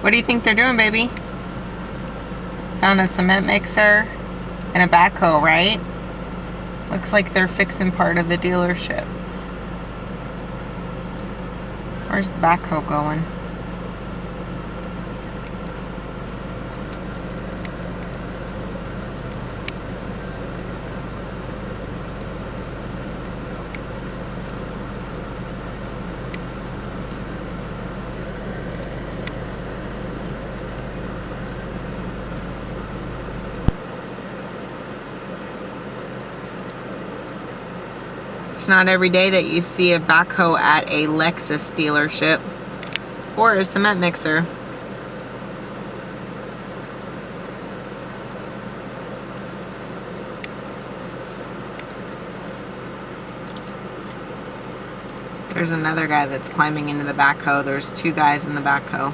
What do you think they're doing, baby? Found a cement mixer and a backhoe, right? Looks like they're fixing part of the dealership. Where's the backhoe going? It's not every day that you see a backhoe at a Lexus dealership or a cement mixer. There's another guy that's climbing into the backhoe. There's two guys in the backhoe.